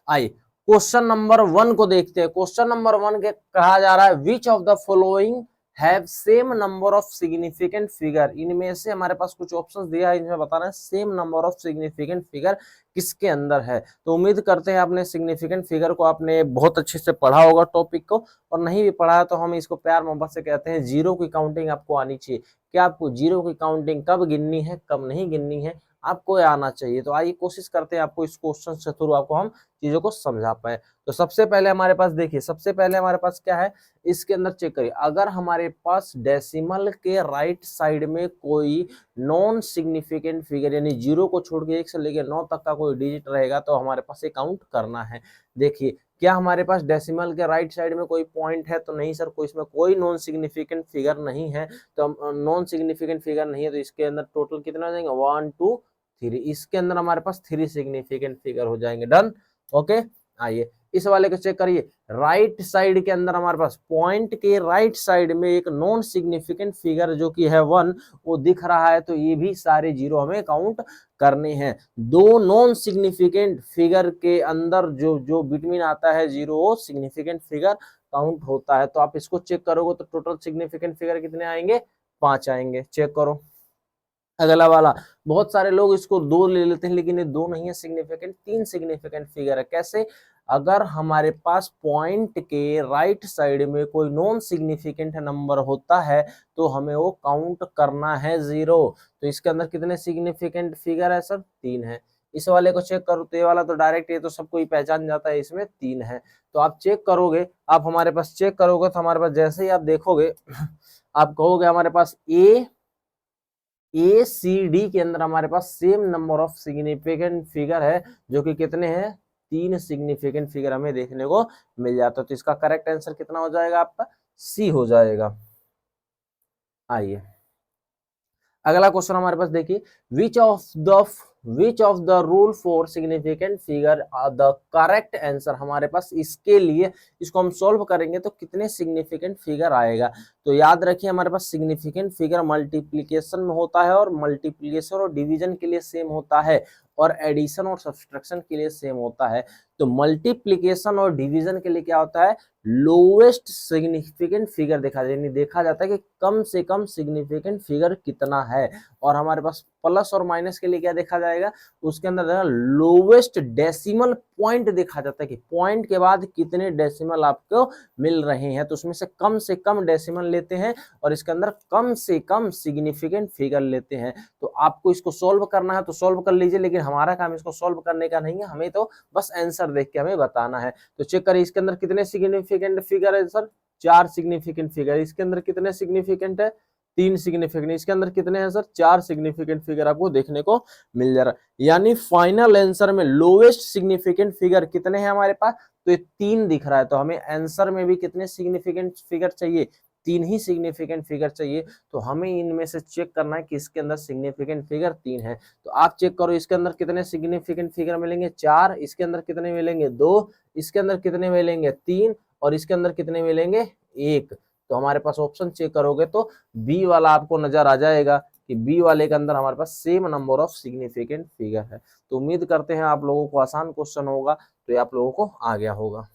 आइए question number 1 को देखते हैं। क्वेश्चन नंबर 1 के कहा जा रहा है which of the following have same number of significant figure. इनमें से हमारे पास कुछ ऑप्शंस दिया है, इनमें बताना है same number of significant figure किसके अंदर है। तो उम्मीद करते हैं आपने सिग्निफिकेंट फिगर को आपने बहुत अच्छे से पढ़ा होगा टॉपिक को, और नहीं भी पढ़ा है तो हम इसको प्यार मोहब्बत से कहते हैं जीरो की काउंटिंग आपको आनी चाहिए। क्या आपको जीरो की काउंटिंग कब गिननी है कब नहीं गिननी है आपको आना चाहिए। तो आइए कोशिश करते हैं आपको इस क्वेश्चन से थ्रू आपको हम चीजों को समझा पाए। तो सबसे पहले हमारे पास देखिए, सबसे पहले हमारे पास क्या है, इसके अंदर चेक करिए। अगर हमारे पास डेसिमल के राइट साइड में कोई नॉन सिग्निफिकेंट फिगर यानी जीरो को छोड़ के 1 से लेकर 9 तक का कोई डिजिट रहेगा तो हमारे पास ये काउंट करना है। देखिए क्या हमारे पास डेसिमल के राइट साइड में कोई पॉइंट है, तो नहीं सर, कोई इसमें कोई नॉन सिग्निफिकेंट फिगर नहीं है। तो नॉन सिग्निफिकेंट फिगर नहीं है तो इसके अंदर टोटल कितना हो जाएंगे 1 2 3। इसके अंदर हमारे पास 3 सिग्निफिकेंट फिगर हो जाएंगे। Done, okay. आइए इस वाले को चेक करिए। राइट साइड के अंदर हमारे पास पॉइंट के राइट साइड में एक नॉन सिग्निफिकेंट फिगर जो कि है 1 वो दिख रहा है, तो ये भी सारे जीरो हमें काउंट करने हैं। दो नॉन सिग्निफिकेंट फिगर के अंदर जो जो बिटवीन आता है जीरो वो सिग्निफिकेंट फिगर काउंट होता है। तो आप इसको चेक करोगे तो टोटल सिग्निफिकेंट फिगर कितने आएंगे, 5 आएंगे। चेक करो अगला वाला। बहुत सारे लोग इसको 2 ले लेते हैं लेकिन ये 2 नहीं है सिग्निफिकेंट, 3 सिग्निफिकेंट फिगर है। कैसे, अगर हमारे पास पॉइंट के राइट साइड में कोई नॉन सिग्निफिकेंट नंबर होता है तो हमें वो काउंट करना है 0। तो इसके अंदर कितने सिग्निफिकेंट फिगर है सर, 3 है। इस वाले को चेक करो तो ये वाला तो डायरेक्ट ये तो सबको ही पहचान जाता है, इसमें 3 है। तो आप चेक करोगे, आप हमारे पास चेक करोगे तो हमारे पास जैसे ही आप देखोगे आप कहोगे हमारे पास ए सी डी के अंदर हमारे पास same number of significant figure है जो कि कितने हैं, 3 सिग्निफिकेंट फिगर हमें देखने को मिल जाता है। तो इसका करेक्ट आंसर कितना हो जाएगा आपका, सी हो जाएगा। आइए अगला क्वेश्चन हमारे पास देखिए, which of the rule for significant figure the correct answer. हमारे पास इसके लिए इसको हम सॉल्व करेंगे तो कितने सिग्निफिकेंट फिगर आएगा। तो याद रखिए हमारे पास सिग्निफिकेंट फिगर मल्टीप्लीकेशन में होता है, और मल्टीप्लीकेशन और डिवीजन के लिए सेम होता है, और एडिशन और सब्सट्रैक्शन के लिए सेम होता है। तो मल्टीप्लीकेशन और डिवीजन के लिए क्या होता है, लोवेस्ट सिग्निफिकेंट फिगर देखा जाता है कि कम से कम सिग्निफिकेंट फिगर कितना है। और हमारे पास प्लस और माइनस के लिए क्या देखा जाएगा, उसके अंदर लोवेस्ट डेसिमल पॉइंट देखा जाता है कि पॉइंट के बाद कितने डेसिमल आपको मिल रहे हैं। तो उसमें से कम डेसिमल लेते हैं और इसके अंदर कम से कम सिग्निफिकेंट फिगर लेते हैं। तो आपको इसको सोल्व करना है तो सोल्व कर लीजिए, लेकिन हमारा काम इसको सोल्व करने का नहीं है, हमें तो बस आंसर देख के हमें बताना है। तो चेक करिए इसके अंदर कितने सिग्निफिकेंट फिगर है सर, 4 सिग्निफिकेंट फिगर। इसके अंदर कितने सिग्निफिकेंट है, 3 सिग्निफिकेंट। इसके अंदर कितने हैं सर, 4 सिग्निफिकेंट फिगर आपको देखने को मिल जा रहा है। यानी फाइनल आंसर में लोवेस्ट सिग्निफिकेंट फिगर कितने हैं हमारे पास, तो ये 3 दिख रहा है। तो हमें आंसर में भी कितने सिग्निफिकेंट फिगर चाहिए, 3 ही सिग्निफिकेंट फिगर चाहिए। तो हमें इनमें से चेक करना है कि इसके अंदर सिग्निफिकेंट फिगर 3 है। तो आप चेक करो इसके अंदर कितने सिग्निफिकेंट फिगर मिलेंगे, 4। इसके अंदर कितने मिलेंगे, 2। इसके अंदर कितने मिलेंगे, 3। और इसके अंदर कितने मिलेंगे, 1। तो हमारे पास ऑप्शन चेक करोगे तो बी वाला आपको नजर आ जाएगा कि बी वाले के अंदर हमारे पास same number of significant figure है। तो उम्मीद करते हैं आप लोगों को आसान क्वेश्चन होगा, तो ये आप लोगों को आ गया होगा।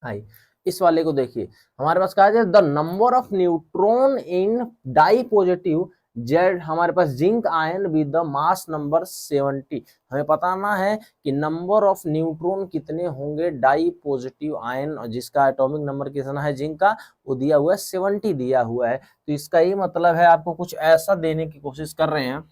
आई इस वाले को देखिए, हमारे पास कहा है the number of neutron in di positive Z. हमारे पास zinc ion with the mass number 70। हमें बताना है कि नंबर ऑफ न्यूट्रॉन कितने होंगे डाई पॉजिटिव आयन, जिसका एटॉमिक नंबर कितना है जिंक का, वो दिया हुआ है 70 दिया हुआ है। तो इसका ये मतलब है आपको कुछ ऐसा देने की कोशिश कर रहे हैं,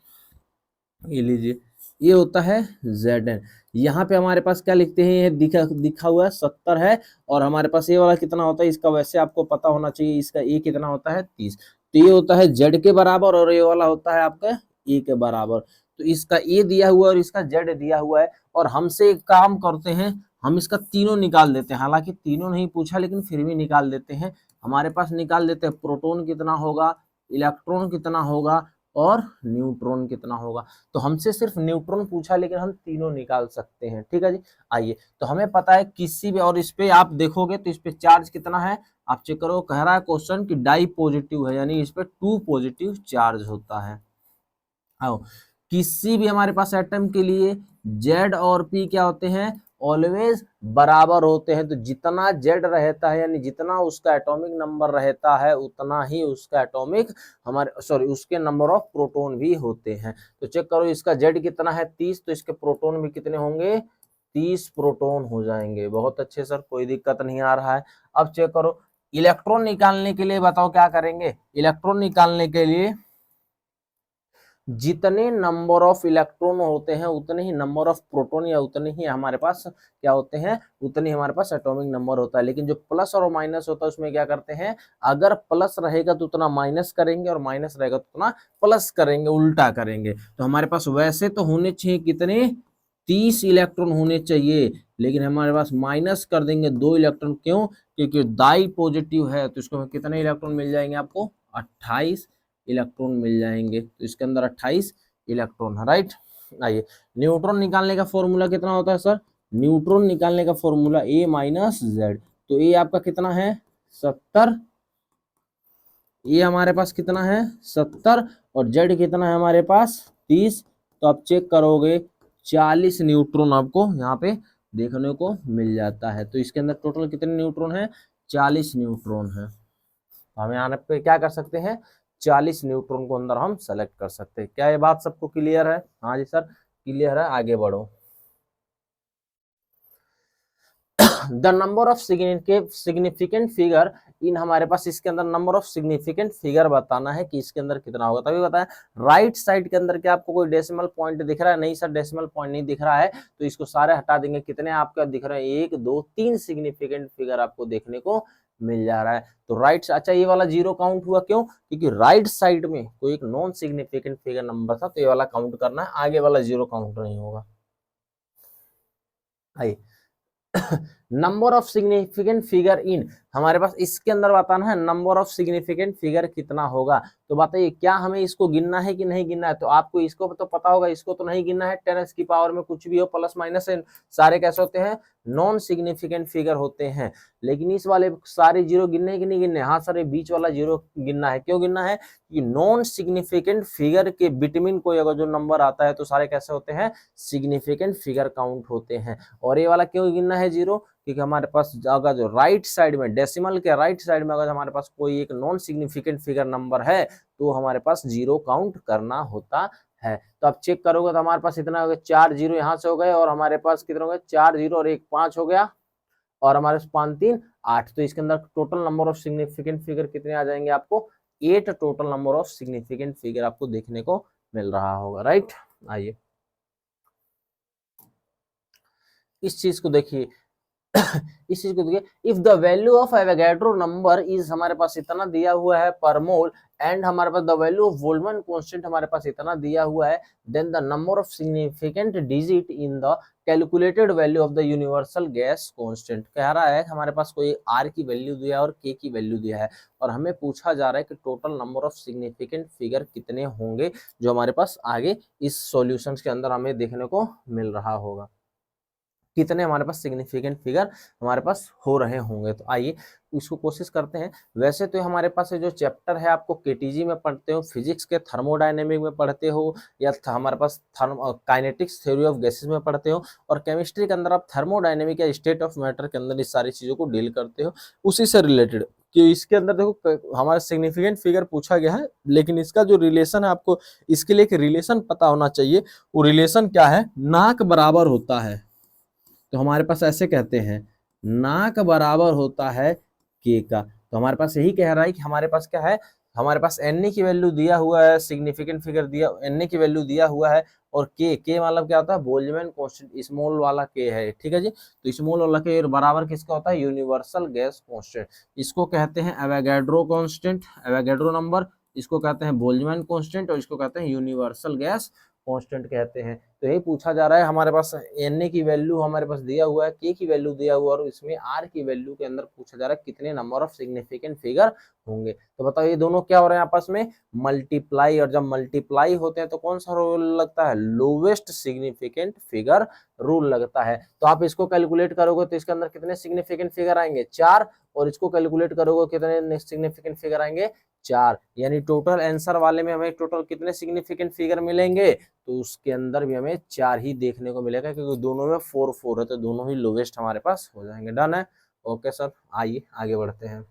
ये लीजिए ये होता है Zn। यहाँ पे हमारे पास क्या लिखते हैं, ये दिखा हुआ है 70 है, और हमारे पास ये वाला कितना होता है, इसका वैसे आपको पता होना चाहिए, इसका ए कितना होता है 30। तो ये होता है Z के बराबर और ये वाला होता है आपका ए के बराबर। तो इसका ए दिया हुआ है और इसका Z दिया हुआ है, और हमसे एक काम करते हैं, हम इसका तीनों निकाल देते हैं। हालांकि तीनों नहीं पूछा लेकिन फिर भी निकाल देते हैं। हमारे पास निकाल देते हैं प्रोटॉन कितना होगा, इलेक्ट्रॉन कितना होगा और न्यूट्रॉन कितना होगा। तो हमसे सिर्फ न्यूट्रॉन पूछा लेकिन हम तीनों निकाल सकते हैं। ठीक है जी। आइए तो हमें पता है किसी भी, और इस पे आप देखोगे तो इस पे चार्ज कितना है, आप चेक करो, कह रहा है क्वेश्चन कि डाई पॉजिटिव है, यानी इस पे 2 पॉजिटिव चार्ज होता है। आओ किसी भी हमारे पास एटम के लिए जेड और पी क्या होते हैं, ऑलवेज बराबर होते हैं। तो जितना जेड रहता है यानी जितना उसका एटॉमिक नंबर रहता है उतना ही उसका एटॉमिक उसके नंबर ऑफ प्रोटॉन भी होते हैं। तो चेक करो इसका जेड कितना है 30, तो इसके प्रोटॉन भी कितने होंगे 30 प्रोटॉन हो जाएंगे। बहुत अच्छे सर, कोई दिक्कत नहीं आ रहा है। अब चेक करो इलेक्ट्रॉन निकालने के लिए बताओ क्या करेंगे। इलेक्ट्रॉन निकालने के लिए जितने नंबर ऑफ इलेक्ट्रॉन होते हैं उतने ही नंबर ऑफ प्रोटॉन या उतने ही हमारे पास क्या होते हैं, उतने ही हमारे पास एटॉमिक नंबर होता है। लेकिन जो प्लस और माइनस होता है उसमें क्या करते हैं, अगर प्लस रहेगा तो उतना माइनस करेंगे और माइनस रहेगा तो उतना प्लस करेंगे, उल्टा करेंगे। तो हमारे पास वैसे तो होने चाहिए कितने 30 इलेक्ट्रॉन होने चाहिए, लेकिन हमारे पास माइनस कर देंगे 2 इलेक्ट्रॉन। क्यों? क्योंकि दाई पॉजिटिव है। तो इसको कितने इलेक्ट्रॉन मिल जाएंगे आपको 28 इलेक्ट्रॉन मिल जाएंगे। तो इसके अंदर 28 इलेक्ट्रॉन है, राइट। आइए न्यूट्रॉन निकालने का फॉर्मूला कितना होता है सर, न्यूट्रॉन निकालने का फॉर्मूला ए माइनस जेड। तो ए आपका कितना है 70, ये हमारे पास कितना है 70 और जेड कितना है हमारे पास 30। तो आप चेक करोगे 40 न्यूट्रॉन आपको यहाँ पे देखने को मिल जाता है। तो इसके अंदर टोटल कितने न्यूट्रॉन है 40 न्यूट्रॉन है। तो हम यहाँ पे क्या कर सकते हैं 40 न्यूट्रॉन को अंदर हम सेलेक्ट कर सकते हैं। क्या ये बात सबको क्लियर है? हाँ जी सर क्लियर है, आगे बढ़ो। The number of significant figure in, हमारे पास इसके अंदर नंबर ऑफ सिग्निफिकेंट फिगर बताना है कि इसके अंदर कितना होगा। तभी बताया राइट साइड के अंदर क्या आपको कोई डेसिमल पॉइंट दिख रहा है? नहीं सर डेसिमल पॉइंट नहीं दिख रहा है, तो इसको सारे हटा देंगे। कितने आपका दिख रहे हैं 1 2 3 सिग्निफिकेंट फिगर आपको देखने को मिल जा रहा है। तो राइट, अच्छा ये वाला जीरो काउंट हुआ क्यों? क्योंकि राइट साइड में कोई एक नॉन सिग्निफिकेंट फिगर नंबर था, तो ये वाला काउंट करना है, आगे वाला जीरो काउंट नहीं होगा। आइए number of significant figure in, हमारे पास इसके अंदर बताना है नंबर ऑफ सिग्निफिकेंट फिगर कितना होगा। तो बताइए क्या हमें इसको गिनना है कि नहीं गिनना है? तो आपको इसको तो पता होगा, इसको तो नहीं गिनना है। 10 की पावर में कुछ भी हो प्लस माइनस से सारे कैसे होते हैं नॉन सिग्निफिकेंट फिगर होते हैं। लेकिन इस वाले सारे जीरो गिनने की नहीं गिनने, हाँ सर ये बीच वाला जीरो गिनना है। क्यों गिनना है? कि नॉन सिग्निफिकेंट फिगर के बिटवीन कोई अगर जो नंबर आता है तो सारे कैसे होते हैं सिग्निफिकेंट फिगर काउंट होते हैं। और ये वाला क्यों गिनना है जीरो? क्योंकि हमारे पास अगर जो राइट साइड में डेसिमल के राइट साइड में अगर हमारे पास कोई एक नॉन सिग्निफिकेंट फिगर नंबर है तो हमारे पास जीरो काउंट करना होता है। तो आप चेक करोगे तो हमारे पास इतना हो गया 4 जीरो यहाँ से हो गए और हमारे पास कितना हो गया 4 जीरो और 1 5 हो गया और हमारे पास 5 3 8। तो इसके अंदर total number of significant figure कितने आ जाएंगे आपको 8 total number of significant figure आपको देखने को मिल रहा होगा, राइट। आइए इस चीज को देखिए इस चीज को देखिए, if the value of Avogadro number is, हमारे पास इतना दिया हुआ है पर मोल, एंड हमारे पास the value of Boltzmann constant हमारे पास इतना दिया हुआ है, then the number of significant digit in the calculated value of the universal gas constant. कह रहा है हमारे पास कोई आर की वैल्यू दिया है और के की वैल्यू दिया है और हमें पूछा जा रहा है कि total number of significant figure कितने होंगे जो हमारे पास आगे इस सॉल्यूशन के अंदर हमें देखने को मिल रहा होगा, कितने हमारे पास सिग्निफिकेंट फिगर हमारे पास हो रहे होंगे। तो आइए इसको कोशिश करते हैं। वैसे तो हमारे पास जो चैप्टर है आपको केटीजी में पढ़ते हो, फिजिक्स के थर्मोडायनेमिक में पढ़ते हो या हमारे पास काइनेटिक्स थ्योरी ऑफ गैसेस में पढ़ते हो और केमिस्ट्री के अंदर आप थर्मोडायनेमिक या स्टेट ऑफ मैटर के अंदर इस सारी चीज़ों को डील करते हो उसी से रिलेटेड। कि इसके अंदर देखो हमारा सिग्निफिकेंट फिगर पूछा गया है लेकिन इसका जो रिलेशन है आपको इसके लिए एक रिलेशन पता होना चाहिए। वो रिलेशन क्या है, नाक बराबर होता है। तो हमारे पास ऐसे कहते हैं नाक बराबर होता है के का। तो हमारे पास यही कह रहा है कि हमारे पास क्या है, हमारे पास एन की वैल्यू दिया हुआ है, सिग्निफिकेंट फिगर दिया एन की वैल्यू दिया हुआ है और के मतलब क्या होता है बोल्ट्जमान कांस्टेंट, स्मॉल वाला के है, ठीक है जी। तो स्मॉल वाला के बराबर किसका होता है यूनिवर्सल गैस कांस्टेंट। इसको कहते हैं एवोगैड्रो कांस्टेंट, एवोगैड्रो नंबर, इसको कहते हैं बोल्ट्जमान कांस्टेंट और इसको कहते हैं यूनिवर्सल गैस कांस्टेंट कहते हैं। तो यही पूछा जा रहा है, हमारे पास एन की वैल्यू हमारे पास दिया हुआ है, के की वैल्यू दिया हुआ है और इसमें आर की वैल्यू के अंदर पूछा जा रहा है कितने नंबर ऑफ सिग्निफिकेंट फिगर होंगे। तो बताओ ये दोनों क्या हो रहे हैं आपस में मल्टीप्लाई, और जब मल्टीप्लाई होते हैं तो कौन सा रूल लगता है लोवेस्ट सिग्निफिकेंट फिगर रूल लगता है। तो आप इसको कैलकुलेट करोगे तो इसके अंदर कितने सिग्निफिकेंट फिगर आएंगे 4 और इसको कैलकुलेट करोगे कितने सिग्निफिकेंट फिगर आएंगे 4, यानी टोटल आंसर वाले में हमें टोटल कितने सिग्निफिकेंट फिगर मिलेंगे तो उसके अंदर भी हमें 4 ही देखने को मिलेगा, क्योंकि दोनों में 4 4 है, तो दोनों ही लोवेस्ट हमारे पास हो जाएंगे। डन है। ओके सर, आइए आगे बढ़ते हैं।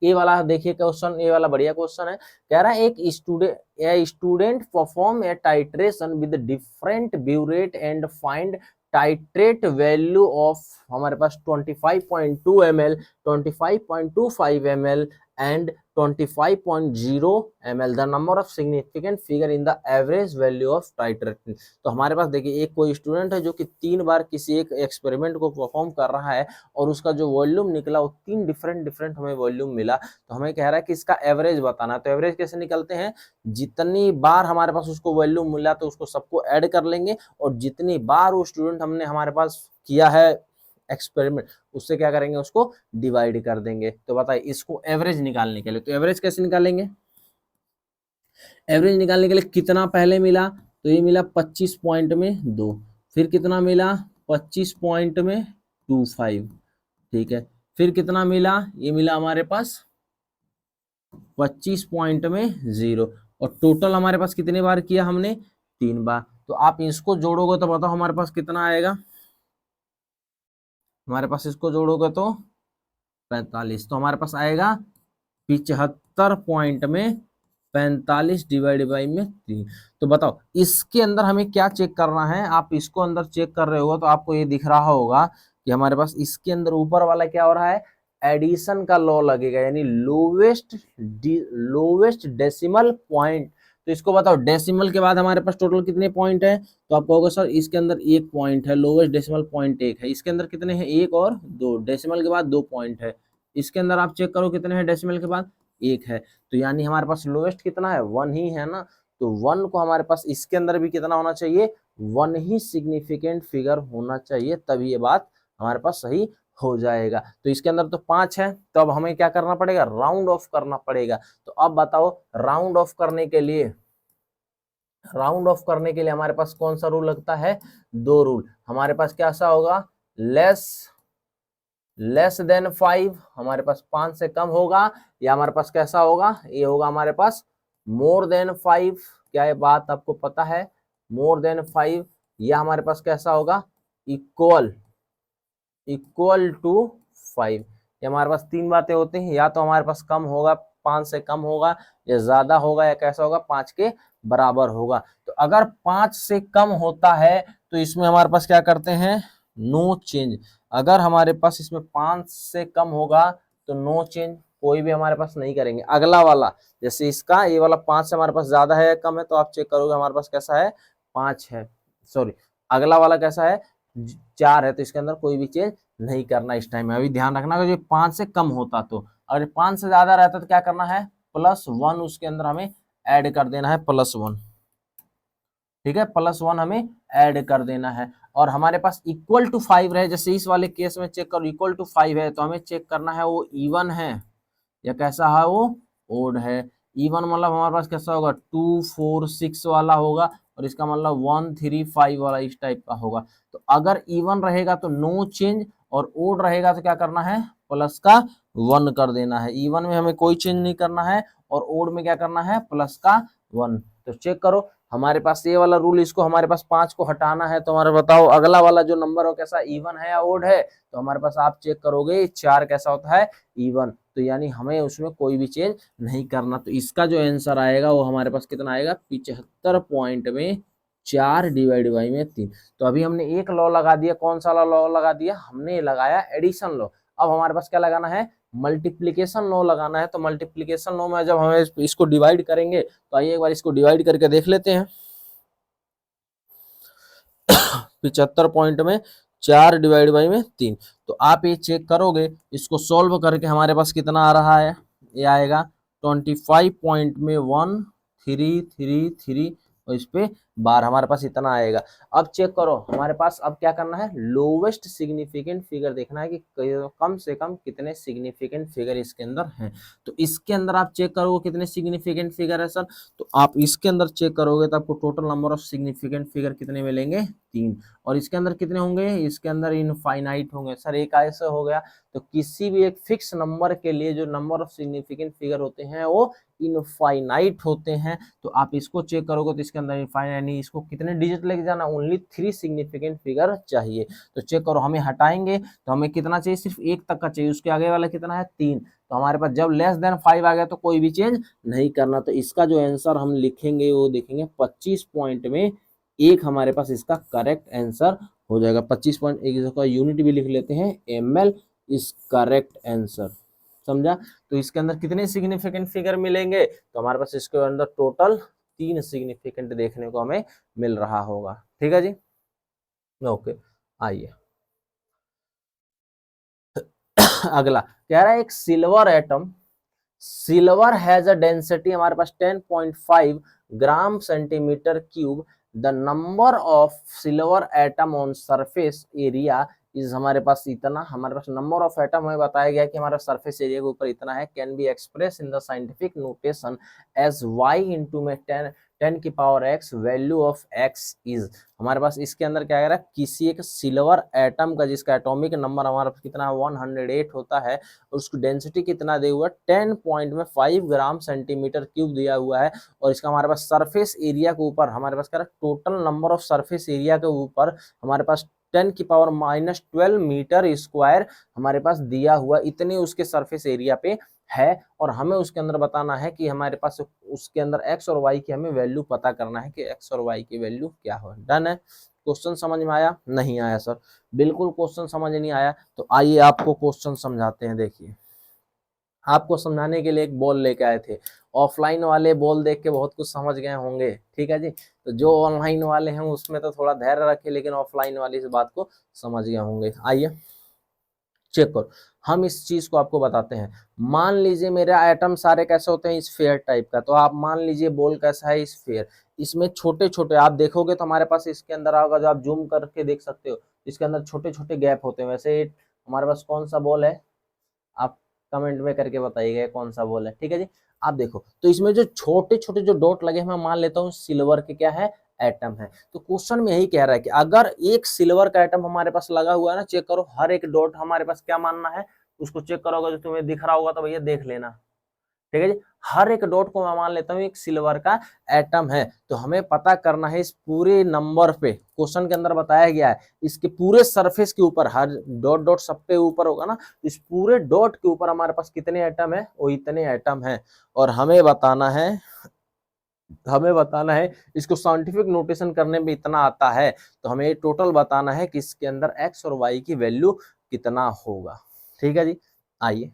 ये वाला देखिए क्वेश्चन, ये वाला बढ़िया क्वेश्चन है। कह रहा है एक student perform a titration with different burette and find titrate value of हमारे पास 25.2 ml, 25.25 ml and 25.0 ml, the number of significant figure in the average value of titrate. तो हमारे पास देखिए एक कोई स्टूडेंट है जो कि 3 बार किसी एक एक्सपेरिमेंट को परफॉर्म कर रहा है और उसका जो वॉल्यूम निकला वो 3 डिफरेंट हमें वॉल्यूम मिला। तो हमें कह रहा है कि इसका एवरेज बताना है। तो एवरेज कैसे निकलते हैं, जितनी बार हमारे पास उसको वॉल्यूम मिला तो उसको सबको ऐड कर लेंगे, और जितनी बार वो स्टूडेंट हमने हमारे पास किया है एक्सपेरिमेंट उससे क्या करेंगे, उसको डिवाइड कर देंगे। तो बताइए इसको एवरेज निकालने के लिए, तो एवरेज कैसे निकालेंगे, एवरेज निकालने के लिए कितना पहले मिला, तो ये मिला 25 पॉइंट में 2, फिर कितना मिला 25 पॉइंट में 25, ठीक है, फिर कितना मिला, ये मिला हमारे पास 25 पॉइंट में 0, और टोटल हमारे पास कितने बार किया हमने, 3 बार। तो आप इसको जोड़ोगे तो बताओ हमारे पास कितना आएगा, हमारे पास इसको जोड़ोगे तो 45, तो हमारे पास आएगा 75 पॉइंट में 45 डिवाइड बाई में 3। तो बताओ इसके अंदर हमें क्या चेक करना है, आप इसको अंदर चेक कर रहे हो तो आपको ये दिख रहा होगा कि हमारे पास इसके अंदर ऊपर वाला क्या हो रहा है, एडिशन का लॉ लगेगा, यानी लोवेस्ट डेसिमल पॉइंट। तो इसको बताओ डेसिमल के बाद हमारे पास टोटल कितने पॉइंट है, तो आप कहोगे सर इसके अंदर 1 पॉइंट है, लोवेस्ट डेसिमल पॉइंट 1 है, इसके अंदर कितने हैं 1 और 2, डेसिमल के बाद 2 पॉइंट है, इसके अंदर आप चेक करो कितने हैं डेसिमल के बाद 1 है, तो यानी हमारे पास लोवेस्ट कितना है 1 ही है ना। तो 1 को हमारे पास इसके अंदर भी कितना होना चाहिए, 1 ही सिग्निफिकेंट फिगर होना चाहिए, तभी ये बात हमारे पास सही हो जाएगा। तो इसके अंदर तो 5 है, तो अब हमें क्या करना पड़ेगा, राउंड ऑफ करना पड़ेगा। तो अब बताओ राउंड ऑफ करने के लिए, राउंड ऑफ करने के लिए हमारे पास कौन सा रूल लगता है, 2 रूल। हमारे पास कैसा होगा, लेस देन 5, हमारे पास 5 से कम होगा, या हमारे पास कैसा होगा, ये होगा हमारे पास मोर देन 5, क्या ये बात आपको पता है, मोर देन 5, या हमारे पास कैसा होगा, इक्वल टू 5। ये हमारे पास 3 बातें होती हैं, या तो हमारे पास कम होगा 5 से कम होगा, या ज्यादा होगा, या कैसा होगा 5 के बराबर होगा। तो अगर 5 से कम होता है तो इसमें हमारे पास क्या करते हैं, नो चेंज। अगर हमारे पास इसमें 5 से कम होगा तो नो चेंज, कोई भी हमारे पास नहीं करेंगे। अगला वाला जैसे इसका ये वाला 5 से हमारे पास ज्यादा है या कम है, तो आप चेक करोगे हमारे पास कैसा है 5 है, सॉरी अगला वाला कैसा है 4 है, तो इसके अंदर कोई भी चेंज नहीं करना इस टाइम में। अभी ध्यान रखना अगर ये 5 से कम होता तो, अगर 5 से ज्यादा रहता तो क्या करना है, +1 उसके अंदर हमें ऐड कर देना है, +1, ठीक है, +1 हमें ऐड कर देना है। और हमारे पास इक्वल टू 5 रहे, जैसे इस वाले केस में चेक करो इक्वल टू 5 है, तो हमें चेक करना है वो इवन है या कैसा है, वो ओड है। इवन मतलब हमारे पास कैसा होगा 2 4 6 वाला होगा, और इसका मतलब 1 3 5 वाला इस टाइप का होगा। तो अगर इवन रहेगा तो नो चेंज, और ओड रहेगा तो क्या करना है, प्लस का 1 कर देना है। इवन में हमें कोई चेंज नहीं करना है, और ओड में क्या करना है, प्लस का 1। तो चेक करो हमारे पास ये वाला रूल, इसको हमारे पास 5 को हटाना है, तो हमारे बताओ अगला वाला जो नंबर हो कैसा, इवन है या ओड है, तो हमारे पास आप चेक करोगे 4 कैसा होता है, इवन। तो यानी हमें उसमें कोई भी चेंज नहीं करना। तो इसका जो आंसर आएगा वो हमारे पास कितना आएगा, 75 पॉइंट में 4 डिवाइड बाई में 3। तो अभी हमने एक लॉ लगा दिया, कौन सा लॉ लगा दिया, हमने लगाया एडिशन लॉ। अब हमारे पास क्या लगाना है, मल्टीप्लीकेशन लॉ लगाना है। तो मल्टीप्लीकेशन लॉ में जब हम इसको डिवाइड करेंगे, तो आइए एक बार इसको डिवाइड करके देख लेते हैं। 75 पॉइंट में 4 डिवाइड बाई में 3। तो आप ये चेक करोगे, इसको सॉल्व करके हमारे पास कितना आ रहा है, ये आएगा 25 पॉइंट में 1 3 3 3, और इस पे बार हमारे पास इतना आएगा। अब चेक करो हमारे पास अब क्या करना है, लोवेस्ट सिग्निफिकेंट फिगर देखना है कि कम से कम कितने सिग्निफिकेंट फिगर इसके अंदर हैं। तो इसके अंदर आप चेक करोगे कितने सिग्निफिकेंट फिगर है सर, तो आप इसके अंदर चेक करोगे तो आपको total number of significant figure कितने मिलेंगे, 3। और इसके अंदर कितने होंगे, इसके अंदर इनफाइनाइट होंगे सर, एक ऐसे हो गया। तो किसी भी एक फिक्स नंबर के लिए जो नंबर ऑफ सिग्निफिकेंट फिगर होते हैं वो इनफाइनाइट होते हैं। तो आप इसको चेक करोगे तो इसके अंदर इनफाइनाइट, इसको कितने डिजिट लेके जाना, ओनली 3 सिग्निफिकेंट फिगर चाहिए। तो चेक करो हमें हटाएंगे तो हमें कितना चाहिए, सिर्फ 1 तक का चाहिए, उसके आगे वाला कितना है 3। तो हमारे पास जब लेस देन 5 आ गया तो कोई भी चेंज नहीं करना। तो इसका जो आंसर हम लिखेंगे वो देखेंगे 25 पॉइंट में एक हमारे पास इसका करेक्ट आंसर हो जाएगा। 25 पॉइंट एक इसका यूनिट भी लिख लेते हैं, ml इज करेक्ट आंसर, समझा। तो इसके अंदर कितने सिग्निफिकेंट फिगर मिलेंगे, तो हमारे पास इसके अंदर टोटल 3 सिग्निफिकेंट देखने को हमें मिल रहा होगा। ठीक है जी, ओके। आइए अगला कह रहा है एक silver atom, silver has a density हमारे पास 10.5 gram centimetre cube, the number of silver atom on surface area is हमारे पास इतना, हमारे पास नंबर ऑफ एटम हमें बताया गया कि हमारा सरफेस एरिया के ऊपर इतना है, can be expressed in the scientific notation as y into में 10 की power x, value of x is, हमारे पास इसके अंदर क्या कह रहा है, किसी एक सिल्वर एटम का जिसका एटॉमिक नंबर हमारा पास कितना 108 होता है और उसकी डेंसिटी कितना दिया हुआ है 10.5 ग्राम सेंटीमीटर क्यूब दिया हुआ है, और इसका हमारे पास सरफेस एरिया के ऊपर हमारे पास क्या है, total number of surface area के ऊपर हमारे पास 10 की पावर -12 मीटर स्क्वायर हमारे पास दिया हुआ, इतने उसके सरफेस एरिया पे है। और हमें उसके अंदर बताना है कि हमारे पास उसके अंदर एक्स और वाई की हमें वैल्यू पता करना है कि एक्स और वाई की वैल्यू क्या हो। डन है, क्वेश्चन समझ में आया, नहीं आया सर, बिल्कुल क्वेश्चन समझ नहीं आया। तो आइए आपको क्वेश्चन समझाते हैं। देखिए आपको समझाने के लिए एक बॉल लेके आए थे, ऑफलाइन वाले बॉल देख के बहुत कुछ समझ गए होंगे, ठीक है जी। तो जो ऑनलाइन वाले हैं उसमें तो थोड़ा धैर्य रखे, लेकिन ऑफलाइन वाली इस बात को समझ गए होंगे। आइए चेक करो, हम इस चीज को आपको बताते हैं। मान लीजिए मेरे आइटम सारे कैसे होते हैं, स्फेयर टाइप का, तो आप मान लीजिए बॉल कैसा है, स्फेयर। इसमें छोटे छोटे आप देखोगे तो हमारे पास इसके अंदर आएगा, जो आप जूम करके देख सकते हो, इसके अंदर छोटे छोटे गैप होते हैं। वैसे हमारे पास कौन सा बॉल है, आप कमेंट में करके बताइएगा कौन सा बॉल है, ठीक है जी। आप देखो तो इसमें जो छोटे छोटे जो डॉट लगे हैं, मैं मान लेता हूँ सिल्वर के क्या है, एटम है। तो क्वेश्चन में यही कह रहा है कि अगर एक सिल्वर का एटम हमारे पास लगा हुआ है ना, चेक करो हर एक डॉट हमारे पास क्या मानना है, उसको चेक करोगे जो तुम्हें दिख रहा होगा तो भैया देख लेना, ठीक है जी। हर एक डॉट को मैं मान लेता हूँ एक सिल्वर का एटम है। तो हमें पता करना है इस पूरे नंबर पे, क्वेश्चन के अंदर बताया गया है इसके पूरे सरफेस के ऊपर, हर डॉट डॉट सब पे ऊपर होगा ना, इस पूरे डॉट के ऊपर हमारे पास कितने एटम है, वो इतने एटम है। और हमें बताना है इसको साइंटिफिक नोटेशन करने में इतना आता है, तो हमें टोटल बताना है कि इसके अंदर एक्स और वाई की वैल्यू कितना होगा। ठीक है जी, आइए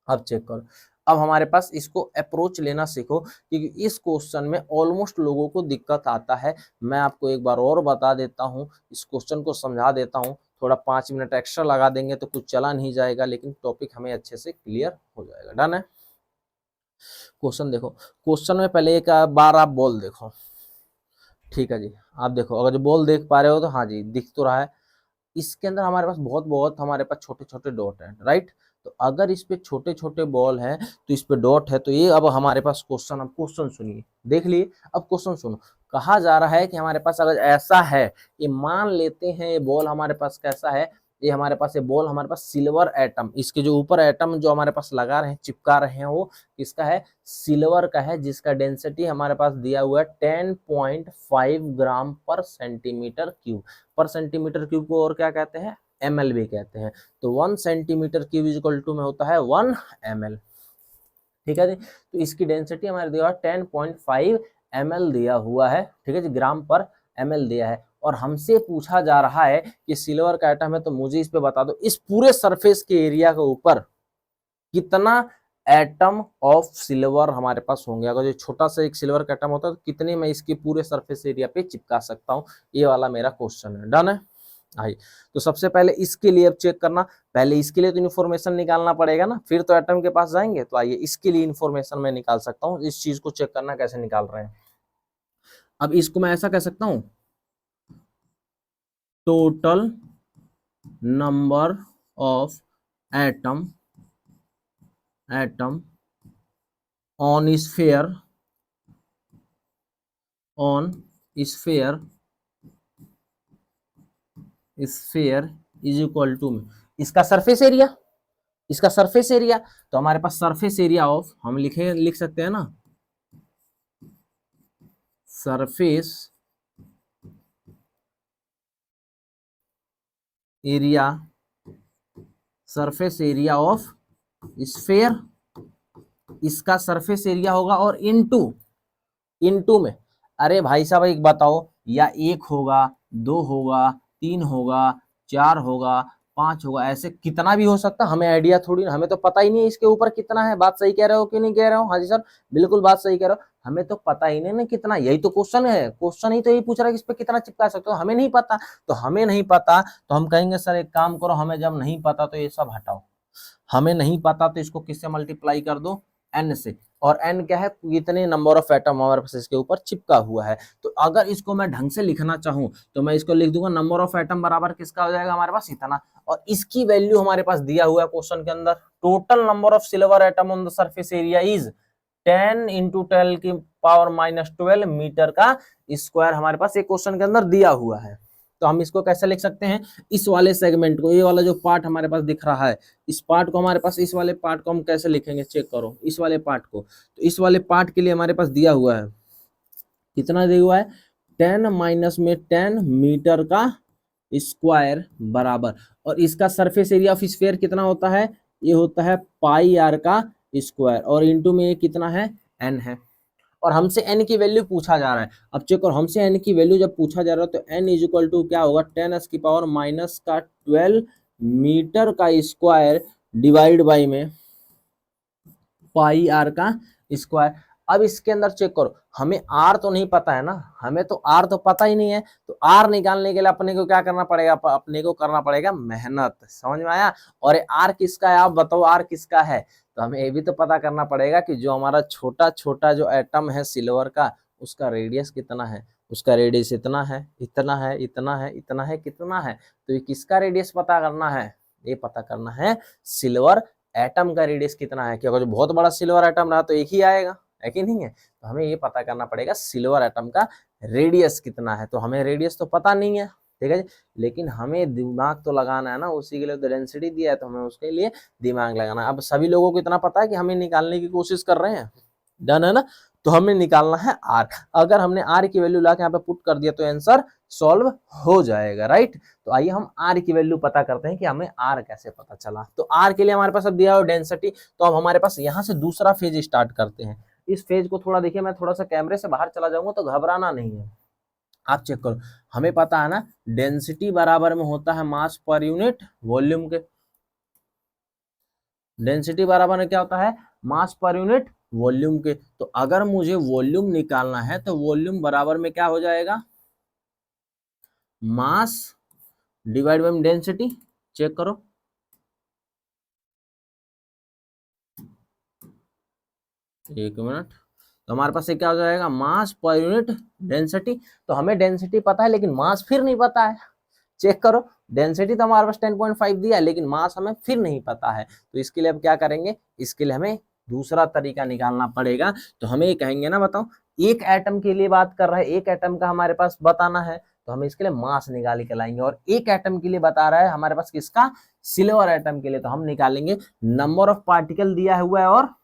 अब चेक करो। अब हमारे पास इसको अप्रोच लेना सीखो, क्योंकि इस क्वेश्चन में ऑलमोस्ट लोगों को दिक्कत आता है। मैं आपको एक बार और बता देता हूँ, इस क्वेश्चन को समझा देता हूँ, थोड़ा 5 मिनट एक्स्ट्रा लगा देंगे तो कुछ चला नहीं जाएगा, लेकिन टॉपिक हमें अच्छे से क्लियर हो जाएगा। डन है, क्वेश्चन देखो, क्वेश्चन में पहले एक बार आप बॉल देखो, ठीक है जी। आप देखो अगर जो बॉल देख पा रहे हो तो हाँ जी दिख तो रहा है, इसके अंदर हमारे पास बहुत बहुत हमारे पास छोटे छोटे डॉट हैं, राइट। तो अगर इस पे छोटे छोटे बॉल हैं तो इस पे डॉट है, तो ये अब हमारे पास क्वेश्चन, अब क्वेश्चन सुनिए, देख लिए। अब क्वेश्चन सुनो, कहा जा रहा है कि हमारे पास अगर ऐसा है, ये मान लेते हैं ये बॉल हमारे पास कैसा है, ये हमारे पास ये बॉल हमारे पास सिल्वर एटम, इसके जो ऊपर एटम जो हमारे पास लगा रहे हैं चिपका रहे हैं वो किसका है, सिल्वर का है, जिसका डेंसिटी हमारे पास दिया हुआ है 10.5 ग्राम पर सेंटीमीटर क्यूब। पर सेंटीमीटर क्यूब को और क्या कहते हैं, ml भी कहते हैं। तो 1 सेंटीमीटर क्यूब इक्वल टू में होता है 1 ml, ठीक है जी। तो इसकी डेंसिटी हमारे दिया हुआ 10.5 ml दिया हुआ है, ठीक है जी, ग्राम पर ml दिया है। और हमसे पूछा जा रहा है कि सिल्वर का एटम है, तो मुझे इस पे बता दो इस पूरे सरफेस के एरिया के ऊपर कितना एटम ऑफ सिल्वर हमारे पास होंगे। अगर जो छोटा सा एक सिल्वर का एटम होता है तो कितने मैं इसके पूरे सरफेस एरिया पे चिपका सकता हूँ, ये वाला मेरा क्वेश्चन है। डन है, आई। तो सबसे पहले इसके लिए अब चेक करना, पहले इसके लिए तो इन्फॉर्मेशन निकालना पड़ेगा ना, फिर तो एटम के पास जाएंगे। तो आइए इसके लिए इन्फॉर्मेशन मैं निकाल सकता हूँ, इस चीज को चेक करना कैसे निकाल रहे हैं। अब इसको मैं ऐसा कह सकता हूं, total number of atom atom on sphere on sphere sphere is equal to में इसका सरफेस एरिया, इसका सरफेस एरिया। तो हमारे पास सरफेस एरिया ऑफ हम लिख सकते हैं ना, surface area, surface area of sphere, इसका सरफेस एरिया होगा और इनटू में, अरे भाई साहब एक बताओ, या एक होगा, दो होगा, तीन होगा, चार होगा, पांच होगा, ऐसे कितना भी हो सकता, हमें आइडिया थोड़ी ना, हमें तो पता ही नहीं है इसके ऊपर कितना है। बात सही कह रहे हो कि नहीं कह रहे हो? हाँ जी सर, बिल्कुल बात सही कह रहे हो, हमें तो पता ही नहीं ना कितना, यही तो क्वेश्चन है, क्वेश्चन ही तो यही पूछ रहा है कि इस पे कितना चिपका सकते हो, हमें नहीं पता। तो हमें नहीं पता तो हम कहेंगे सर एक काम करो, हमें जब नहीं पता तो ये सब हटाओ, हमें नहीं पता तो इसको किससे मल्टीप्लाई कर दो, एन से। और एन क्या है, इतने नंबर ऑफ एटम हमारे पास इसके ऊपर चिपका हुआ है। तो अगर इसको मैं ढंग से लिखना चाहूं तो मैं इसको लिख दूंगा नंबर ऑफ एटम बराबर किसका हो जाएगा हमारे पास, इतना। और इसकी वैल्यू हमारे पास दिया हुआ है क्वेश्चन के अंदर, total number of silver atom on the surface area is 10 into 10 की पावर -12 मीटर का स्क्वायर, हमारे पास एक क्वेश्चन के अंदर दिया हुआ है। तो हम इसको कैसे लिख सकते हैं, इस वाले सेगमेंट को, ये वाला जो पार्ट हमारे पास दिख रहा है, इस पार्ट को हमारे पास, इस वाले पार्ट को हम कैसे लिखेंगे, चेक करो इस वाले पार्ट को। तो इस वाले पार्ट के लिए हमारे पास दिया हुआ है, कितना दिया हुआ है, 10 माइनस में 10 मीटर का स्क्वायर बराबर, और इसका सरफेस एरिया ऑफ स्फीयर कितना होता है, ये होता है पाई आर का स्क्वायर, और इंटू में ये कितना है, एन है। और हमसे n की वैल्यू पूछा जा रहा है। अब चेक करो, हमसे n की वैल्यू जब पूछा जा रहा है तो n इज इक्वल टू क्या होगा, 10 की पावर माइनस का 12 मीटर का स्क्वायर डिवाइड बाई में पाई आर का स्क्वायर। अब इसके अंदर चेक करो, हमें आर तो नहीं पता है ना, हमें तो आर तो पता ही नहीं है, तो आर निकालने के लिए अपने को क्या करना पड़ेगा, अपने को करना पड़ेगा मेहनत, समझ में आया। और आर किसका है, आप बताओ आर किसका है। तो हमें ये भी तो पता करना पड़ेगा कि जो हमारा छोटा छोटा जो एटम है सिल्वर का, उसका रेडियस कितना है, उसका रेडियस इतना है, इतना है, इतना है, इतना है, कितना है। तो ये किसका रेडियस पता करना है, ये पता करना है सिल्वर एटम का रेडियस कितना है, क्योंकि जो बहुत बड़ा सिल्वर एटम रहा तो एक ही आएगा, है कि नहीं है। तो हमें ये पता करना पड़ेगा सिल्वर एटम का रेडियस कितना है। तो हमें रेडियस तो पता नहीं है, ठीक है जी, लेकिन हमें दिमाग तो लगाना है ना, उसी के लिए तो डेंसिटी दिया है, तो हमें उसके लिए दिमाग लगाना है। अब सभी लोगों को इतना पता है कि हमें निकालने की कोशिश कर रहे हैं, डन है ना। तो हमें निकालना है आर, अगर हमने आर की वैल्यू लाके यहाँ पे पुट कर दिया तो आंसर सॉल्व हो जाएगा, राइट। तो आइए हम आर की वैल्यू पता करते हैं कि हमें आर कैसे पता चला। तो आर के लिए हमारे पास अब दिया हो डेंसिटी, तो अब हमारे पास यहाँ से दूसरा फेज स्टार्ट करते हैं। इस फेज को थोड़ा देखिए, मैं थोड़ा सा कैमरे से बाहर चला जाऊंगा तो घबराना नहीं है। आप चेक करो, हमें पता है ना डेंसिटी बराबर में होता है मास पर यूनिट वॉल्यूम के, डेंसिटी बराबर में क्या होता है, मास पर यूनिट वॉल्यूम के। तो अगर मुझे वॉल्यूम निकालना है तो वॉल्यूम बराबर में क्या हो जाएगा, mass divide by density. Check करो, एक मिनट, तो हमारे पास ये क्या हो जाएगा, मास पर यूनिट डेंसिटी। तो हमें डेंसिटी पता है लेकिन मास फिर नहीं पता है। चेक करो, डेंसिटी तो हमारे पास 10.5 दिया है लेकिन मास हमें फिर नहीं पता है। तो इसके लिए अब क्या करेंगे, इसके लिए हमें दूसरा तरीका निकालना पड़ेगा। तो हमें ये कहेंगे ना, बताओ एक एटम के लिए बात कर रहा है, एक एटम का हमारे पास बताना है, तो हम इसके लिए मास निकाल के लाएंगे। और एक एटम के लिए बता रहा है हमारे पास किसका, सिल्वर एटम के लिए, तो हम निकालेंगे नंबर ऑफ पार्टिकल दिया हुआ है और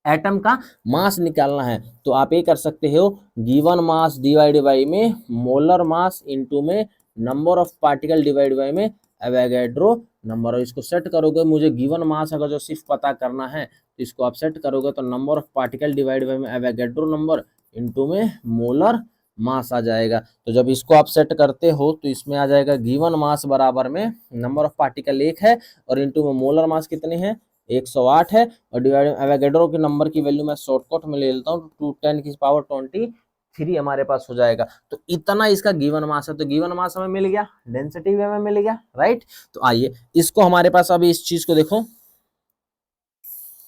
एटम का मास निकालना है। तो आप ये कर सकते हो, गिवन मास डिवाइड बाई में मोलर मास इनटू में number of particle divide by में एवोगैड्रो नंबर। इसको सेट करोगे, मुझे गिवन मास अगर जो सिर्फ पता करना है तो इसको आप सेट करोगे तो number of particle divide by में एवोगैड्रो नंबर इनटू में मोलर मास आ जाएगा। तो जब इसको आप सेट करते हो तो इसमें आ जाएगा गिवन मास बराबर में नंबर ऑफ पार्टिकल 1 है और इनटू में मोलर मास कितने हैं, 108 है, और डिवाइड एवोगैड्रो के नंबर की वैल्यू मैं शॉर्टकट में ले लेता हूँ, 210 की पावर 23 हमारे पास हो जाएगा। तो इतना इसका गिवन मास है, तो गिवन मास हमें मिल गया, डेंसिटी भी हमें मिल गया, राइट। तो आइए इसको हमारे पास अभी इस चीज को देखो,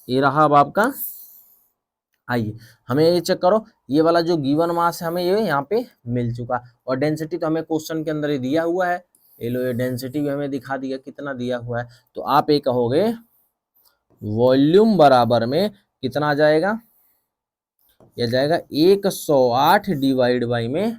ये रहा अब आपका आइए हमें ये चेक करो, ये वाला जो गिवन मास है हमें ये यहाँ पे मिल चुका, और डेंसिटी तो हमें क्वेश्चन के अंदर ही दिया हुआ है। ये लो, ये डेंसिटी भी हमें दिखा दिया कितना दिया हुआ है। तो आप ये कहोगे वॉल्यूम बराबर में कितना आ जाएगा, यह जाएगा 108 डिवाइड बाई में,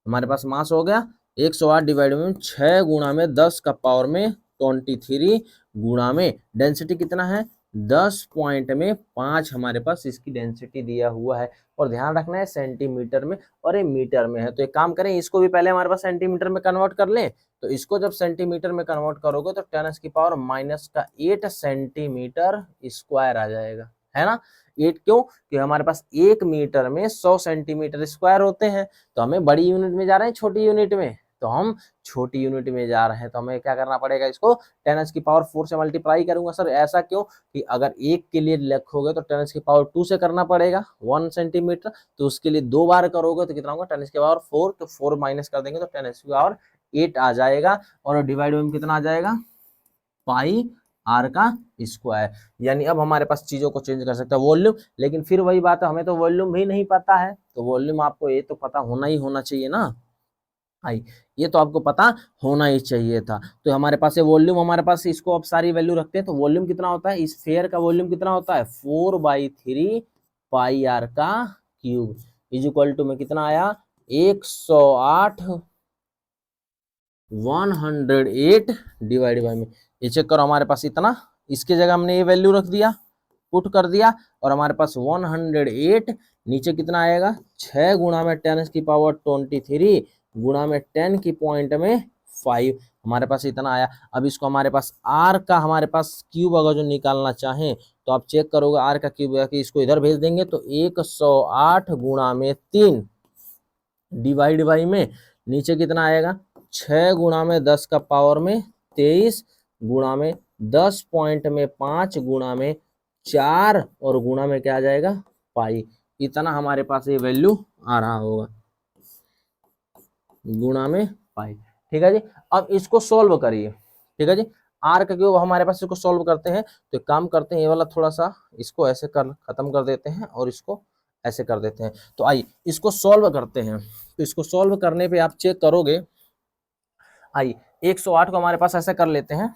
हमारे पास मास हो गया 108 डिवाइड में 6 गुणा में 10 का पावर में 23 गुणा में डेंसिटी कितना है 10.5 हमारे पास इसकी डेंसिटी दिया हुआ है। और ध्यान रखना है सेंटीमीटर में और ये मीटर में है। तो एक काम करें, इसको भी पहले हमारे पास सेंटीमीटर में कन्वर्ट कर लें। तो इसको जब सेंटीमीटर में कन्वर्ट करोगे तो 10⁻⁻8 सेंटीमीटर स्क्वायर आ जाएगा, है ना। 8 क्यों, कि हमारे पास 1 मीटर में 100 सेंटीमीटर स्क्वायर होते हैं। तो हमें बड़ी यूनिट में जा रहे हैं छोटी यूनिट में, तो हम छोटी यूनिट में जा रहे हैं, तो हमें क्या करना पड़ेगा, इसको 10⁻⁴ से मल्टीप्लाई करूंगा। सर ऐसा क्यों, कि अगर 1 के लिए लिखोगे तो 10⁻² से करना पड़ेगा 1 सेंटीमीटर, तो उसके लिए 2 बार करोगे तो कितना होगा 10⁻⁴, तो 4 माइनस कर देंगे तो 10⁻8 आ जाएगा। और डिवाइड में कितना आ जाएगा पाई आर का स्क्वायर। यानी अब हमारे पास चीजों को चेंज कर सकता है वॉल्यूम, लेकिन फिर वही बात है, हमें तो वॉल्यूम भी नहीं पता है। तो वॉल्यूम आपको ये तो पता होना ही होना चाहिए ना, आई ये तो आपको पता होना ही चाहिए था। तो हमारे पास ये वॉल्यूम, हमारे पास इसको अब सारी वैल्यू रखते हैं। तो वॉल्यूम कितना होता है, इस स्फीयर का वॉल्यूम कितना होता है 4/3 पाई आर का क्यूब इज इक्वल टू में कितना आया 108 108 डिवाइड बाई में। ये चेक करो हमारे पास इतना, इसके जगह हमने ये वैल्यू रख दिया, पुट कर दिया, और हमारे पास 108 नीचे कितना आएगा 6 गुणा में 10⁻23 गुणा में 10 की पॉइंट में 5 हमारे पास इतना आया। अब इसको हमारे पास आर का हमारे पास क्यूब अगर जो निकालना चाहें तो आप चेक करोगे आर का क्यूब कि इसको इधर भेज देंगे तो 108 गुणा में 3 डिवाइड बाई में नीचे कितना आएगा 6 गुणा में 10 का पावर में 23 गुणा में 10 पॉइंट में 5 गुणा में 4 और गुणा में क्या आ जाएगा पाई। इतना हमारे पास ये वैल्यू आ रहा होगा गुणा में पाई। ठीक है जी, अब इसको सोल्व करिए। ठीक है जी, आर का क्यूब हमारे पास, इसको सोल्व करते हैं। तो काम करते हैं, ये वाला थोड़ा सा इसको ऐसे कर खत्म कर देते हैं और इसको ऐसे कर देते हैं। तो आइए इसको सॉल्व करते हैं। तो इसको सॉल्व करने पे आप चेक करोगे, आइए 108 को हमारे पास ऐसे कर लेते हैं।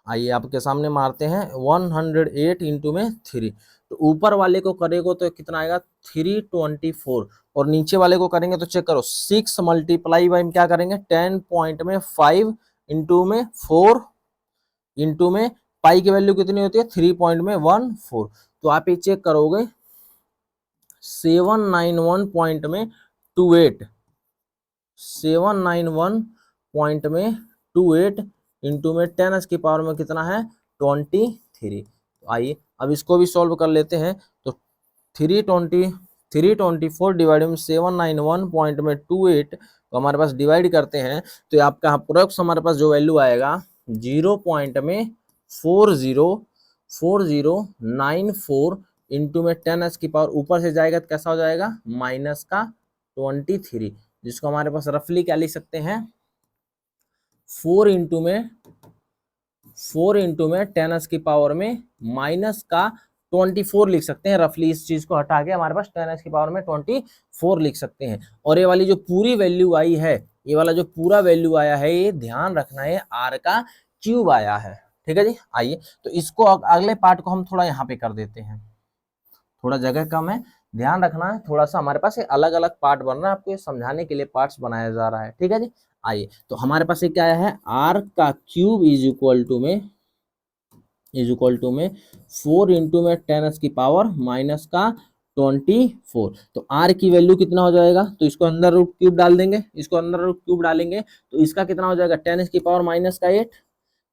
आइए आपके सामने मारते हैं 108 इंटू में 3। तो ऊपर वाले को करेंगे तो कितना आएगा 324, और नीचे वाले को करेंगे तो चेक करो 6 मल्टीप्लाई बाई क्या करेंगे 10 पॉइंट में 5 इंटू में 4 इंटू में पाई की वैल्यू कितनी होती है 3.14। तो आप ये चेक करोगे 791 पॉइंट में 28 791 पॉइंट में 28 इंटू में 10 की पावर में कितना है 23। तो आइए अब इसको भी सॉल्व कर लेते हैं। तो 324 डिवाइड में 791 पॉइंट में 28 तो हमारे पास डिवाइड करते हैं तो आपका अप्रोक्स हमारे पास जो वैल्यू आएगा 0.4094 इंटू में 10 की पावर ऊपर से जाएगा तो कैसा हो जाएगा माइनस का 23, जिसको हमारे पास रफली क्या लिख सकते हैं 4 इंटू में 10 की पावर में माइनस का 24 लिख सकते हैं। रफली इस चीज को हटा के हमारे पास 10 की पावर में 24 लिख सकते हैं। और ये वाली जो पूरी वैल्यू आई है, ये वाला जो पूरा वैल्यू आया है, ये ध्यान रखना है आर का क्यूब आया है। ठीक है जी, आइए तो इसको अगले पार्ट को हम थोड़ा यहाँ पे कर देते हैं, थोड़ा जगह कम है, ध्यान रखना है। थोड़ा सा हमारे पास अलग अलग पार्ट बन रहा है, आपको समझाने के लिए पार्ट्स बनाया जा रहा है। ठीक है जी, आइए तो हमारे पास ये क्या आया है आर का क्यूब इज इक्वल टू में 4 इंटू में 10 की पावर माइनस का 24। तो आर की वैल्यू कितना हो जाएगा, तो इसको अंदर रूट क्यूब डाल देंगे, इसको अंदर रूट क्यूब डालेंगे तो इसका कितना हो जाएगा 10 की पावर माइनस का 8।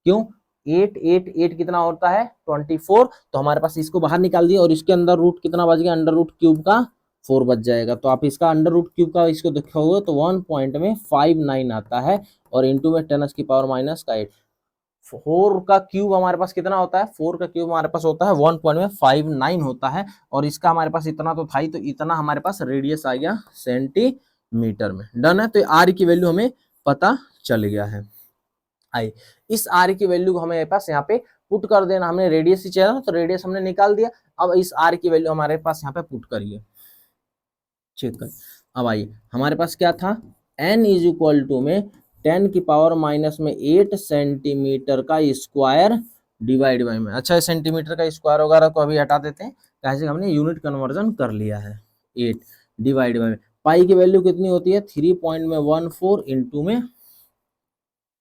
क्यों 8 कितना होता है 24। तो हमारे पास इसको बाहर निकाल दिया और इसके अंदर रूट कितना बच गया अंडर रूट क्यूब का 4 बच जाएगा। तो आप इसका अंडर रूट क्यूब का इसको देखोगे तो 1.59 आता है और इंटू में 10 की पावर माइनस का 8। 4 का क्यूब हमारे पास कितना होता है 4 का क्यूब हमारे पास होता है 1.59 होता है। और इसका हमारे पास इतना तो था ही, तो इतना हमारे पास रेडियस आ गया सेंटीमीटर में। डन है, तो आर की वैल्यू हमें पता चल गया है। आई इस आर की वैल्यू को हमें पास यहाँ पे पुट कर देना, हमने रेडियस ही चाहिए तो रेडियस हमने निकाल दिया। अब इस r की वैल्यू हमारे पास यहाँ पे पुट करिए, चेक कर। अब आइए हमारे पास क्या था, n इज इक्वल टू में 10 की पावर माइनस में 8 सेंटीमीटर का स्क्वायर डिवाइड बाई में, अच्छा सेंटीमीटर का स्क्वायर वगैरह को अभी हटा देते हैं, कैसे हमने यूनिट कन्वर्जन कर लिया है, 8 डिवाइड बाई में पाई की वैल्यू कितनी होती है 3.14 इंटू में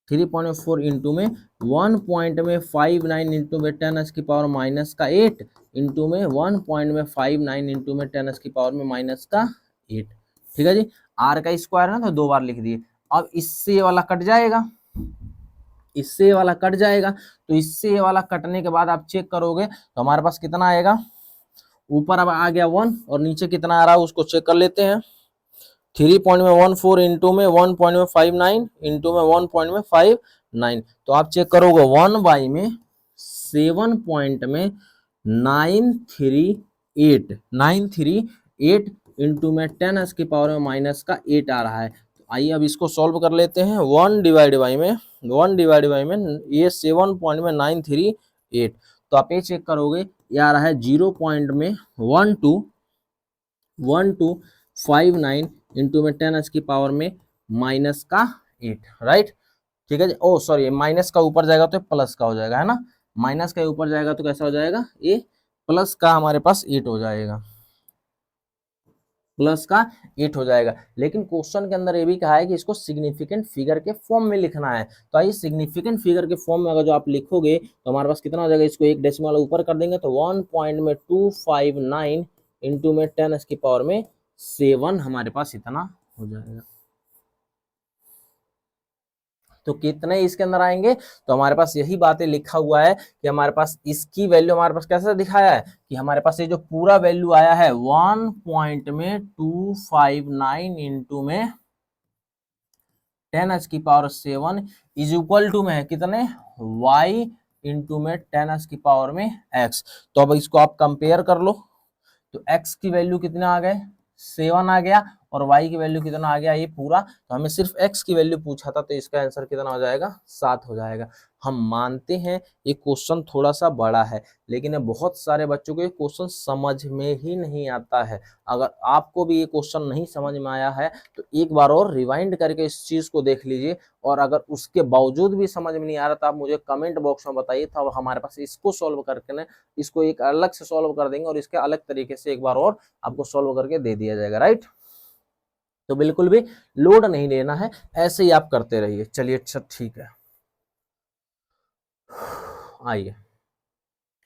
3.4 इंटू में 1.59 इंटू में 10 की पावर माइनस का 8 इंटू में 1.59 इंटू में 10 की पावर में माइनस का 8। ठीक है जी, आर का स्क्वायर है तो 2 बार लिख दिए। अब इससे ये वाला कट जाएगा, इससे ये वाला कट जाएगा, तो इससे ये वाला कटने के बाद आप चेक करोगे तो हमारे पास कितना आएगा, ऊपर अब आ गया 1 और नीचे कितना आ रहा है उसको चेक कर लेते हैं। 3.14 इंटू में 1.59 इंटू में 1.59, तो आप चेक करोगे 1 बाई में 7.938 इंटू में 10 की पावर में माइनस का 8 आ रहा है। तो आइए अब इसको सॉल्व कर लेते हैं। 1 डिवाइड बाई में ये 7.938, तो आप ये चेक करोगे ये आ रहा है 0.1259 इंटू में 10 की पावर में माइनस का 8, राइट। ठीक है जी, ओ सॉरी माइनस का ऊपर जाएगा तो प्लस का हो जाएगा, है ना, माइनस का ऊपर जाएगा तो कैसा हो जाएगा, ये प्लस का हमारे पास 8 हो जाएगा, प्लस का 8 हो जाएगा। लेकिन क्वेश्चन के अंदर ये भी कहा है कि इसको सिग्निफिकेंट फिगर के फॉर्म में लिखना है, तो आइए सिग्निफिकेंट फिगर के फॉर्म में अगर जो आप लिखोगे तो हमारे पास कितना हो जाएगा, इसको एक डेसिमल ऊपर कर देंगे तो 1.259 इंटू में 10 की पावर में 7 हमारे पास इतना हो जाएगा। तो कितने इसके अंदर आएंगे, तो हमारे पास यही बातें लिखा हुआ है कि हमारे पास इसकी वैल्यू हमारे पास कैसे दिखाया है कि हमारे पास ये जो पूरा वैल्यू आया है 1.259 इंटू में 10 की पावर 7 इज इक्वल टू में कितने y इंटू में 10 की पावर में x। तो अब इसको आप कंपेयर कर लो, तो x की वैल्यू कितना आ गए 7 आ गया और y की वैल्यू कितना आ गया ये पूरा, तो हमें सिर्फ x की वैल्यू पूछा था तो इसका आंसर कितना हो जाएगा 7 हो जाएगा। हम मानते हैं ये क्वेश्चन थोड़ा सा बड़ा है, लेकिन बहुत सारे बच्चों को ये क्वेश्चन समझ में ही नहीं आता है। अगर आपको भी ये क्वेश्चन नहीं समझ में आया है तो एक बार और रिवाइंड करके इस चीज को देख लीजिए, और अगर उसके बावजूद भी समझ में नहीं आ रहा तो आप मुझे कमेंट बॉक्स में बताइए, तो हमारे पास इसको सॉल्व करके ना इसको एक अलग से सॉल्व कर देंगे और इसके अलग तरीके से एक बार और आपको सॉल्व करके दे दिया जाएगा, राइट। तो बिल्कुल भी लोड नहीं लेना है, ऐसे ही आप करते रहिए। चलिए अच्छा ठीक है, आइए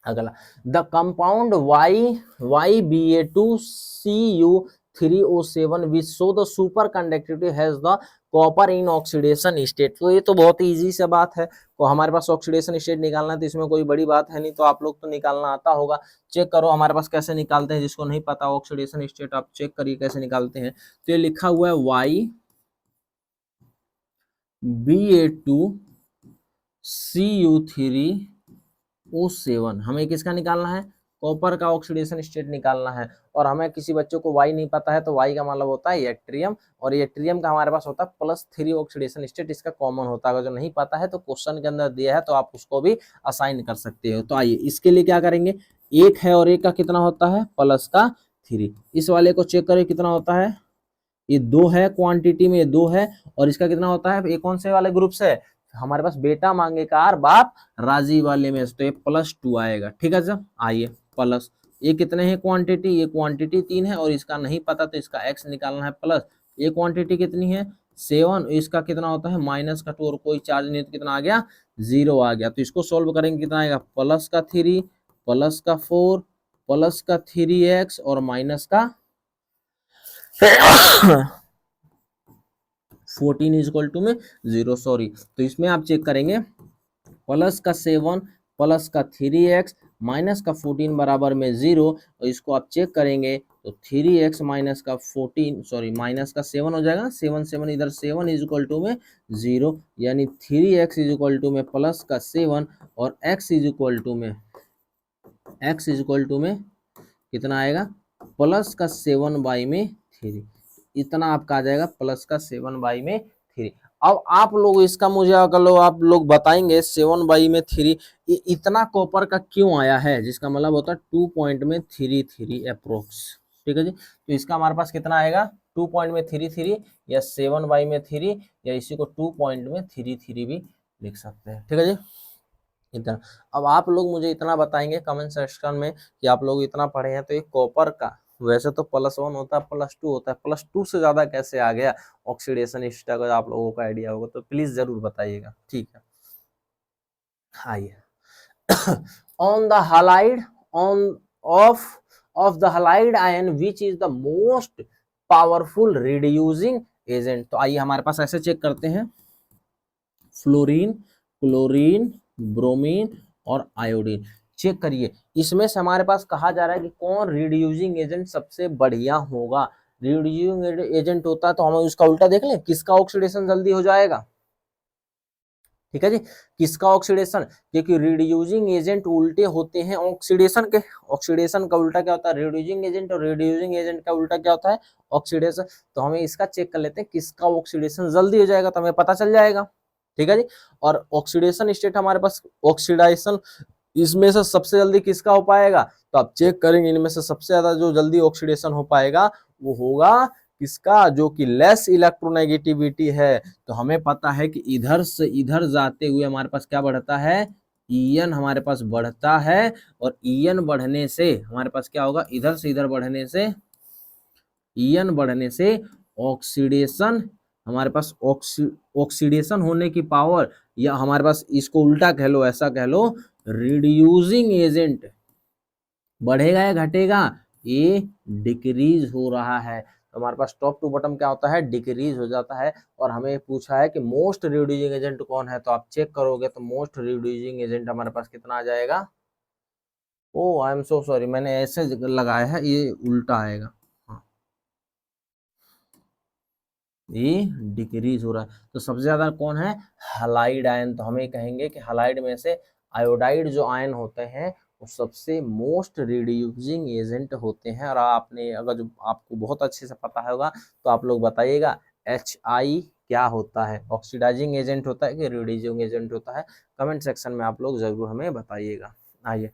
अगला, the compound YbA2Cu3O7 which show the super conductivity has the copper in oxidation state. तो ये तो बहुत ही इजी सा बात है, तो हमारे पास ऑक्सीडेशन स्टेट निकालना है तो इसमें कोई बड़ी बात है नहीं, तो आप लोग तो निकालना आता होगा। चेक करो हमारे पास कैसे निकालते हैं, जिसको नहीं पता ऑक्सीडेशन स्टेट आप चेक करिए कैसे निकालते हैं। तो ये लिखा हुआ है YbA2Cu3O7, हमें किसका निकालना है, कॉपर का ऑक्सीडेशन स्टेट निकालना है। और हमें किसी बच्चों को वाई नहीं पता है तो वाई का मतलब होता है यट्रियम, और यट्रियम का हमारे पास होता है +3 ऑक्सीडेशन स्टेट, इसका कॉमन होता है। अगर जो नहीं पता है तो क्वेश्चन के अंदर दिया है तो आप उसको भी असाइन कर सकते हो। तो आइए इसके लिए क्या करेंगे, एक है और एक का कितना होता है +3। इस वाले को चेक करें कितना होता है, ये 2 है, क्वांटिटी में 2 है, और इसका कितना होता है, ये कौन से वाले ग्रुप से, हमारे पास बेटा मांगे कार बाप राजी वाले में, तो ये +2 आएगा। ठीक है सर, आइए प्लस, ये कितने हैं क्वांटिटी, ये क्वांटिटी 3 है और इसका नहीं पता तो इसका x निकालना है प्लस, ये क्वांटिटी कितनी है 7, इसका कितना होता है -2 और कोई चार्ज नहीं तो कितना आ गया 0 आ गया। तो इसको सोल्व करेंगे कितना आएगा +3 +4 +3x और -14 इज इक्वल टू में 0, सॉरी। तो इसमें आप चेक करेंगे +7 +3x -14 बराबर में 0, और इसको आप चेक करेंगे तो 3x -14 सॉरी -7 हो जाएगा, 7 7 इधर 7 इज इक्वल टू में 0, यानी 3x इज इक्वल टू में +7 और x इज इक्वल टू में कितना आएगा +7 बाई में 3, इतना आपका आ जाएगा +7 बाई में 3। अब आप लोग इसका मुझे अगर आप लोग बताएंगे 7/3 इतना कॉपर का क्यों आया है, जिसका मतलब होता है 2.33 अप्रोक्स। ठीक है जी, तो इसका हमारे पास कितना आएगा 2.33 या 7/3 या इसी को 2.33 भी लिख सकते हैं। ठीक है जी, इतना। अब आप लोग मुझे इतना बताएंगे कमेंट सेक्शन में कि आप लोग इतना पढ़े हैं तो ये कॉपर का वैसे तो +1 होता है +2 होता है, +2 से ज्यादा कैसे आ गया ऑक्सीडेशन स्टेट, अगर आप लोगों को आइडिया होगा तो प्लीज जरूर बताइएगा। ठीक है, आइए on the halide on of the halide ion which is the most powerful reducing agent। तो आइए हमारे पास ऐसे चेक करते हैं, फ्लोरीन, क्लोरीन, ब्रोमीन और आयोडीन। चेक करिए, इसमें से हमारे पास कहा जा रहा है कि कौन रिड्यूसिंग एजेंट सबसे बढ़िया होगा। रिड्यूसिंग एजेंट होता है तो हम उसका उल्टा देख लें, किसका ऑक्सीडेशन जल्दी हो जाएगा। ठीक है जी, किसका ऑक्सीडेशन, क्योंकि रिड्यूसिंग एजेंट उल्टे होते हैं ऑक्सीडेशन के। ऑक्सीडेशन का उल्टा क्या होता है रिड्यूसिंग एजेंट, और रिड्यूसिंग एजेंट का उल्टा क्या होता है ऑक्सीडेशन। तो हमें इसका चेक कर लेते हैं किसका ऑक्सीडेशन जल्दी हो जाएगा, तो हमें पता चल जाएगा। ठीक है जी, और ऑक्सीडेशन स्टेट हमारे पास ऑक्सीडाइजेशन इसमें से सबसे जल्दी किसका हो पाएगा, तो आप चेक करेंगे इनमें से सबसे ज्यादा जो जल्दी ऑक्सीडेशन हो पाएगा वो होगा किसका, जो कि लेस इलेक्ट्रोनेगेटिविटी है। तो हमें पता है कि इधर से इधर जाते हुए हमारे पास क्या बढ़ता है, ईएन हमारे पास बढ़ता है, और ईएन बढ़ने से हमारे पास क्या होगा, इधर से इधर बढ़ने से ईएन बढ़ने से ऑक्सीडेशन हमारे पास ऑक्सीडेशन होने की पावर, या हमारे पास इसको उल्टा कह लो, ऐसा कह लो रिड्यूसिंग एजेंट बढ़ेगा या घटेगा, ये डिक्रीज हो रहा है। तो हमारे पास टॉप टू बॉटम क्या होता है डिक्रीज हो जाता है। और हमें पूछा है कि मोस्ट रिड्यूसिंग एजेंट कौन है, तो आप चेक करोगे तो मोस्ट रिड्यूसिंग एजेंट हमारे पास कितना आ जाएगा, ओ आई एम सो सॉरी मैंने ऐसे लगाया है, ये उल्टा आएगा, हाँ ये डिक्रीज हो रहा है। तो सबसे ज्यादा कौन है हलाइड आयन, तो हमें कहेंगे कि हलाइड में से आयोडाइड जो आयन होते हैं वो सबसे मोस्ट रिड्यूसिंग एजेंट होते हैं। और आपने अगर जो आपको बहुत अच्छे से पता होगा तो आप लोग बताइएगा HI क्या होता है, ऑक्सीडाइजिंग एजेंट होता है कि रिड्यूसिंग एजेंट होता है, कमेंट सेक्शन में आप लोग जरूर हमें बताइएगा। आइए